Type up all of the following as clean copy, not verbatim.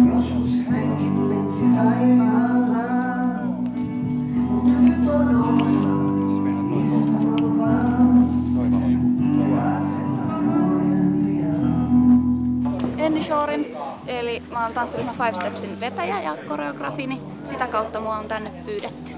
Joskus hänkin lensi taivaalla, mutta nyt on osa, mistä vaan katsella unelmia. Enni Shorin, eli mä oon tanssiryhmä Five Stepsin vetäjä ja koreografini. Sitä kautta mua on tänne pyydetty.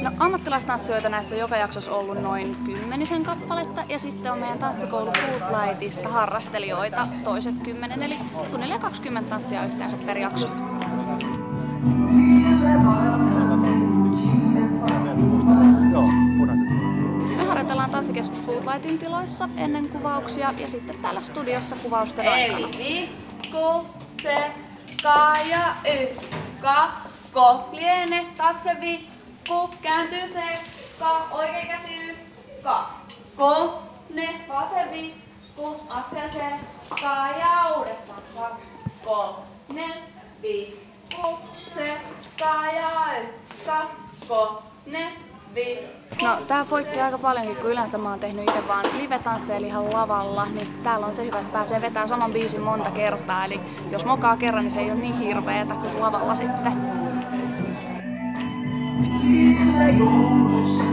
No, ammattilaistanssijoita näissä on joka jaksossa ollut noin 10 kappaletta ja sitten on meidän tanssikoulu Footlightista harrastelijoita toiset 10, eli suunnilleen 20 tanssia yhteensä per jakso. Me harjoitellaan Tanssikeskus Footlightin tiloissa ennen kuvauksia ja sitten täällä studiossa kuvausten aikana. Eli vikku, se, ka ja y, kakko, liene, takse, vikku, kääntyy se, ka, oikein käsi y, kakko, ne, vase, vikku, askel se, ka ja uudestaan, 2, 3, vikku, se, ka ja y, kakko, ne, vikku. No, tää poikkeaa aika paljonkin, kun yleensä mä oon tehnyt itse vaan live-tansseja eli ihan lavalla, niin täällä on se hyvä, että pääsee vetämään saman biisin monta kertaa. Eli jos mokaa kerran, niin se ei ole niin hirveetä kuin lavalla sitten. Sillä joukossa